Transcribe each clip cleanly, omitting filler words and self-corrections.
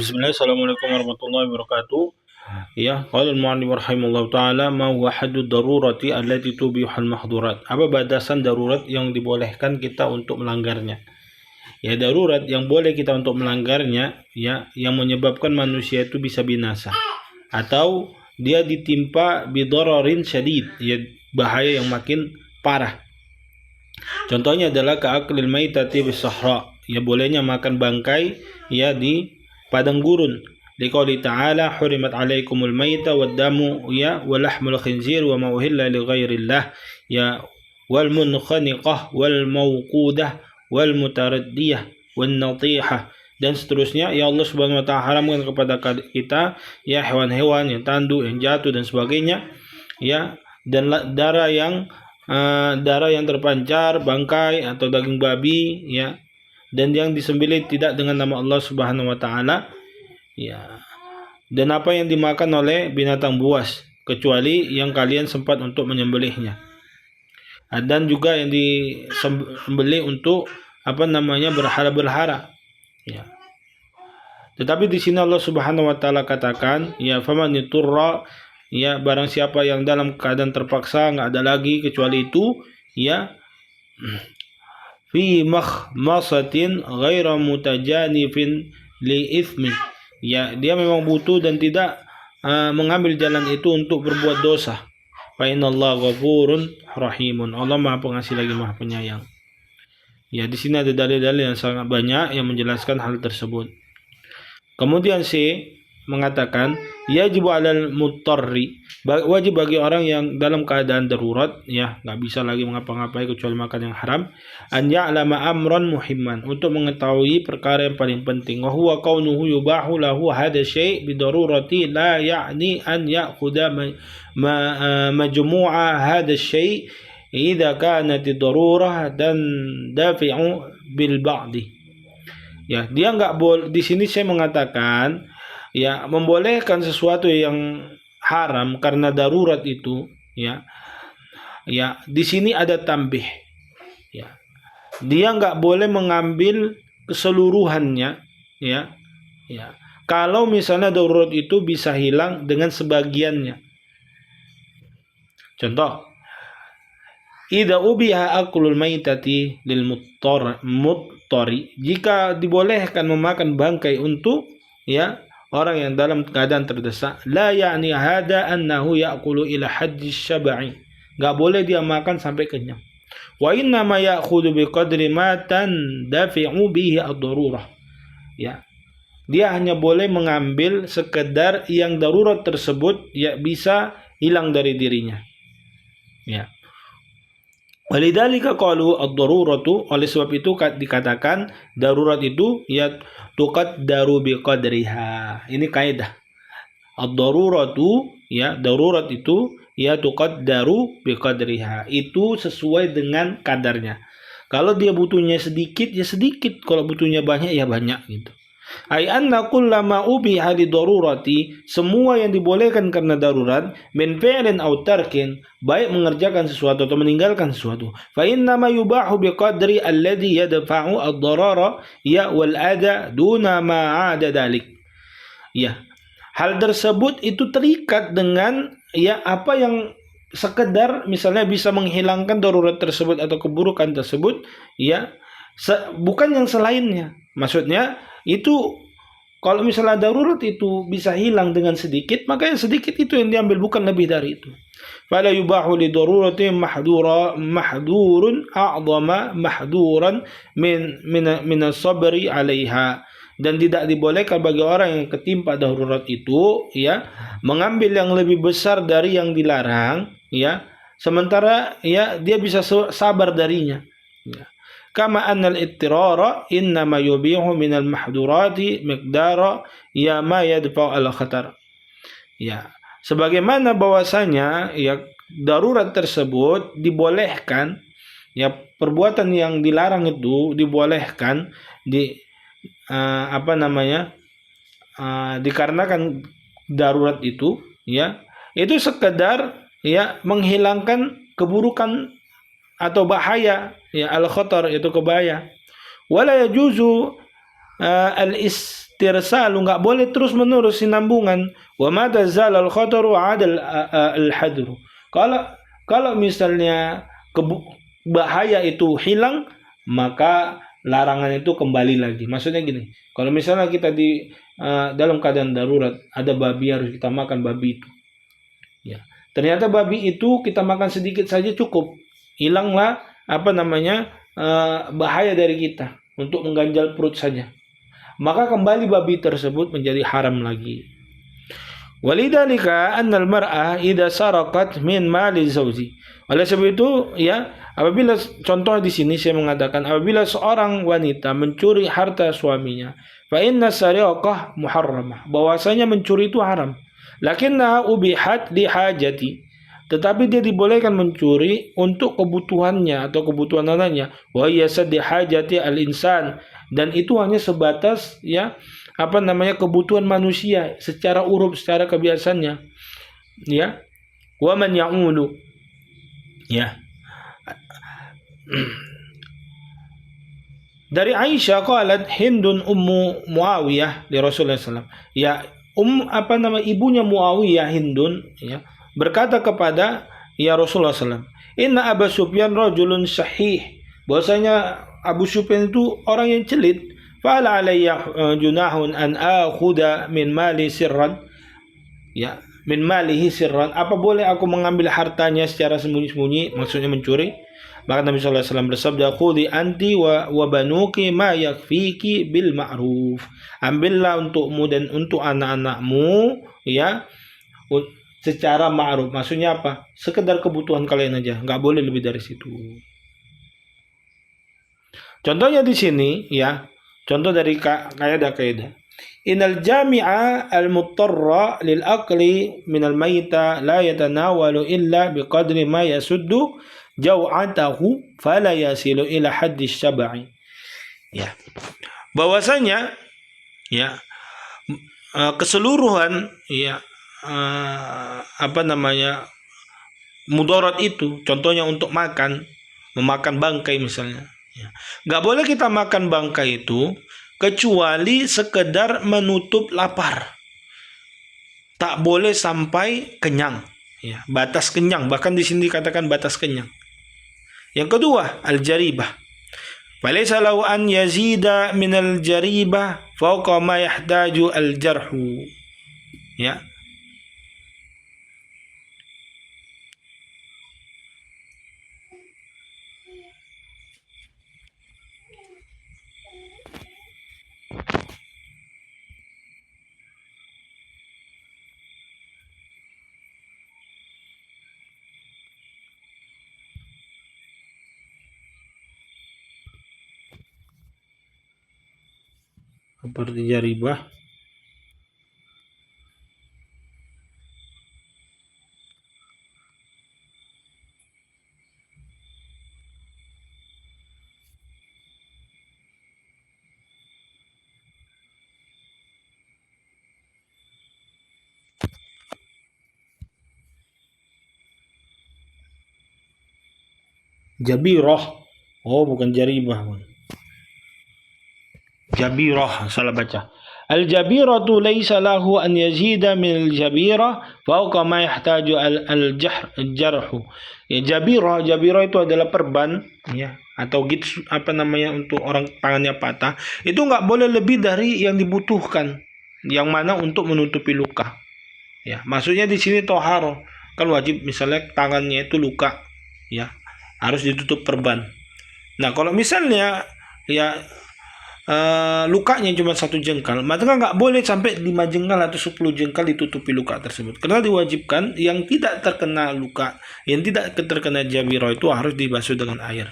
Bismillah, Assalamualaikum warahmatullahi wabarakatuh. Ya, qala al-mu'allif rahimahullah ta'ala ma huwa haddud darurati allati tubihul mahdurat. Apa batasan darurat yang dibolehkan kita untuk melanggarnya? Ya, darurat yang boleh kita untuk melanggarnya ya yang menyebabkan manusia itu bisa binasa atau dia ditimpa bidararin syadid, ya bahaya yang makin parah. Contohnya adalah ka'aklil maitati bis sahra, ya bolehnya makan bangkai ya di padang gurun. Liqouli ta'ala hurimat alaikumul maita wad damu ya wa lahmul khinzir wa ma uhilla li ghairillah ya wal munkhaniqah wal mawqudah wal mutaraddiyah wan natihah dan seterusnya. Ya Allah Subhanahu wa taala haramkan kepada kita ya hewan-hewan yang tanduk, yang jatuh dan sebagainya ya, dan darah yang terpancar, bangkai atau daging babi ya, dan yang disembelih tidak dengan nama Allah Subhanahu wa taala ya, dan apa yang dimakan oleh binatang buas kecuali yang kalian sempat untuk menyembelihnya, dan juga yang disembelih untuk berhala-berhala ya. Tetapi di sini Allah Subhanahu wa taala katakan ya faman turra, ya barang siapa yang dalam keadaan terpaksa, nggak ada lagi kecuali itu ya, fi makhmasatin ghaira mutajanifin li ithmi, ya dia memang butuh dan tidak mengambil jalan itu untuk berbuat dosa. Fa innallaha ghafurun rahimun, Allah Maha Pengasih lagi Maha Penyayang. Ya, di sini ada dalil-dalil yang sangat banyak yang menjelaskan hal tersebut. Kemudian C mengatakan yajibu 'alal muttarri, wajib bagi orang yang dalam keadaan darurat ya, nggak bisa lagi mengapa-ngapai kecuali makan yang haram, an ya'lama amran muhimman, untuk mengetahui perkara yang paling penting, wa huwa kaunuhu yubahu lahu hadha syai' bi darurati la ya'ni an ya'khudha majmu'a hadha syai' idza kanat darurah dan dafi'u bil ba'di. Ya, dia nggak boleh. Di sini saya mengatakan ya membolehkan sesuatu yang haram karena darurat itu ya. Ya, di sini ada tambih. Ya. Dia nggak boleh mengambil keseluruhannya ya. Ya. Kalau misalnya darurat itu bisa hilang dengan sebagiannya. Contoh, idza ubiha aklul maitati lil muttari, jika dibolehkan memakan bangkai untuk ya orang yang dalam keadaan terdesak, la ya'ni hada annahu ya'kulu ila haddi syab'i, enggak boleh dia makan sampai kenyang. Wa inna ma ya'khudhu biqadri ma tandafi'u bihi ad-darurah. Ya. Dia hanya boleh mengambil sekedar yang darurat tersebut ya bisa hilang dari dirinya. Ya. Walidzalika qalu ad-daruratu, oleh sebab itu dikatakan darurat itu ya tuqaddaru biqadriha. Ini kaidah. Ad-daruratu ya, darurat itu ya tuqaddaru biqadriha. Itu sesuai dengan kadarnya. Kalau dia butuhnya sedikit ya sedikit, kalau butuhnya banyak ya banyak gitu. Ai anna kullama ubiha li darurati, semua yang dibolehkan karena darurat, min fi'lin aw tarkin, baik mengerjakan sesuatu atau meninggalkan sesuatu, fa inna ma yubahu biqadri alladhi yadfa'u ad-darara ya wal adha duna ma 'ada dalik. Ya, hal tersebut itu terikat dengan ya apa yang sekedar misalnya bisa menghilangkan darurat tersebut atau keburukan tersebut ya, bukan yang selainnya. Maksudnya itu kalau misalnya darurat itu bisa hilang dengan sedikit, maka yang sedikit itu yang diambil, bukan lebih dari itu. Fala yubahu li darurati mahdurun a'zama mahduran min as-sabri 'alaiha, dan tidak dibolehkan bagi orang yang ketimpa darurat itu ya mengambil yang lebih besar dari yang dilarang ya, sementara ya dia bisa sabar darinya ya. Kama annal ittirara innama yubihu minal mahdurati miqdara ya ma yadfa'u al khatar. Ya, sebagaimana bahwasanya ya darurat tersebut dibolehkan ya, perbuatan yang dilarang itu dibolehkan dikarenakan darurat itu ya, itu sekedar ya menghilangkan keburukan atau bahaya ya, al-khatar itu kebahaya. Wala yajuzu istirsalu, nggak boleh terus menerus sinambungan. Wa ma tazal al khataru adal al hadru. Kalau misalnya bahaya itu hilang, maka larangan itu kembali lagi. Maksudnya gini, kalau misalnya kita di dalam keadaan darurat, ada babi, harus kita makan babi itu. Ya, ternyata babi itu kita makan sedikit saja cukup, hilanglah bahaya dari kita untuk mengganjal perut saja. Maka kembali babi tersebut menjadi haram lagi. Walidhalika annal mar'ah idza saraqat min mali zawji. Oleh sebab itu, ya, apabila contoh di sini saya mengatakan apabila seorang wanita mencuri harta suaminya, fa inna sariqah muharramah. Bahwasanya mencuri itu haram. Lakinna ubihat li hajati. Tetapi dia dibolehkan mencuri untuk kebutuhannya atau kebutuhan anaknya. Wa yasad li hajati al-insan, dan itu hanya sebatas kebutuhan manusia secara uruf, secara kebiasaannya, ya. Wa man ya'ulu, ya. Dari Aisyah qalat Hindun ummu Muawiyah di Rasulullah SAW. Ya, ibunya Muawiyah, Hindun, ya, berkata kepada ya Rasulullah SAW, Inna Abu Sufyan rajulun sahih. Bahwasanya Abu Sufyan itu orang yang celit. Fa'al alayya junahun an akhuda min mali sirran. Ya, min malihi sirran. Apa boleh aku mengambil hartanya secara sembunyi-sembunyi, maksudnya mencuri? Maka Nabi sallallahu alaihi wasallam bersabda, "Khudhi anti wa banuki ma yakfiki bil ma'ruf." Ambillah untukmu dan untuk anak-anakmu, ya, secara ma'ruf. Maksudnya apa? Sekedar kebutuhan kalian aja, enggak boleh lebih dari situ. Contohnya di sini, ya. Contoh dari kaidah-kaidah. Innal jami'a al-muttarra lil aqli min al-mayta la yatanawalu illa biqadri ma yasuddu jaw'atahu fala yasilu ila haddi syab'i. Ya. Bahwasanya, ya, keseluruhan, ya, mudarat itu, contohnya untuk memakan bangkai misalnya. Ya. Gak boleh kita makan bangkai itu kecuali sekedar menutup lapar. Tak boleh sampai kenyang. Ya, batas kenyang, bahkan di sini dikatakan batas kenyang. Yang kedua, al-jaribah. Falaysa lahu an yazida min al-jaribah fawqa ma yahtaju al-jarhu. Ya. Seperti jaribah. Jabirah. Oh, bukan jaribah. Jabirah, salah baca. Al-jabiratu laysa lahu an yazida min al-jabirah fawqa ma yahtaju al-jarhu. Ya, jabirah itu adalah perban, ya, atau untuk orang tangannya patah. Itu enggak boleh lebih dari yang dibutuhkan, yang mana untuk menutupi luka. Ya, maksudnya di sini toharo, kan wajib misalnya tangannya itu luka, ya, harus ditutup perban. Nah, kalau misalnya, ya, lukanya cuma 1 jengkal, maka nggak boleh sampai 5 jengkal atau 10 jengkal ditutupi luka tersebut. Karena diwajibkan yang tidak terkena luka, yang tidak terkena jabirah itu harus dibasuh dengan air.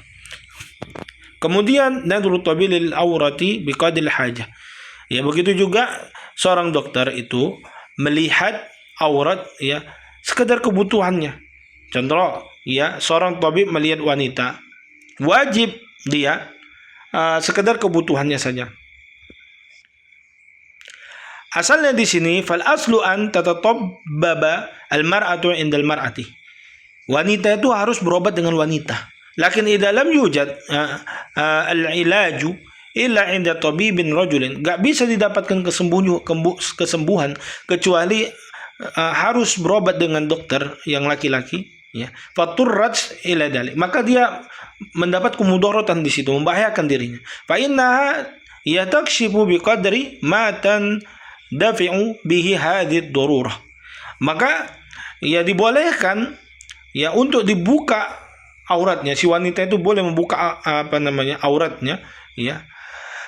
Kemudian nadru tabilil aurati biqadil hajah. Ya, begitu juga seorang dokter itu melihat aurat, ya, sekedar kebutuhannya. Contoh, ya, seorang tabib melihat wanita, wajib dia sekedar kebutuhannya saja. Asalnya di sini fal aslu an tatatabbaba al mar'atu indal mar'ati. Wanita itu harus berobat dengan wanita. Lakin idza lam yujad al ilaju illa inda tabibin rajulin. Gak bisa didapatkan kesembuhan kecuali harus berobat dengan dokter yang laki-laki, ya. Faturrat ila dalik. Maka dia mendapat kemudaratan di situ, membahayakan dirinya. Fa innaha yatakshifu biqadri ma tandafi'u bihi hadhihi darurah. Maka ya dibolehkan ya untuk dibuka auratnya. Si wanita itu boleh membuka auratnya, ya,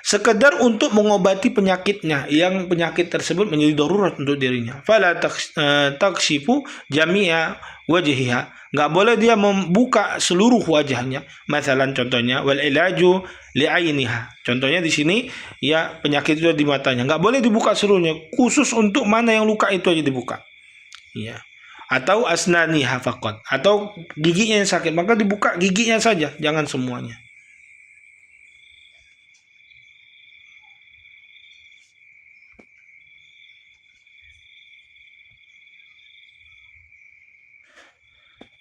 sekedar untuk mengobati penyakitnya, yang penyakit tersebut menjadi darurat untuk dirinya. Fala takshifu jami'a wajhiha. Nggak boleh dia membuka seluruh wajahnya. Masalan contohnya wal ilaju li'ainiha. Contohnya di sini ya penyakit itu di matanya. Nggak boleh dibuka seluruhnya. Khusus untuk mana yang luka itu aja dibuka. Ya. Atau asnaniha faqat. Atau giginya yang sakit, maka dibuka giginya saja, jangan semuanya.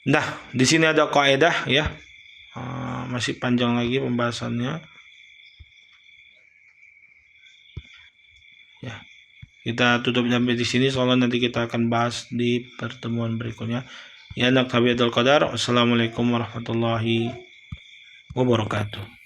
Nah, di sini ada kaidah ya. Masih panjang lagi pembahasannya. Ya. Kita tutup sampai di sini, soalnya nanti kita akan bahas di pertemuan berikutnya. Ya, naktabi qadar. Wassalamualaikum warahmatullahi wabarakatuh.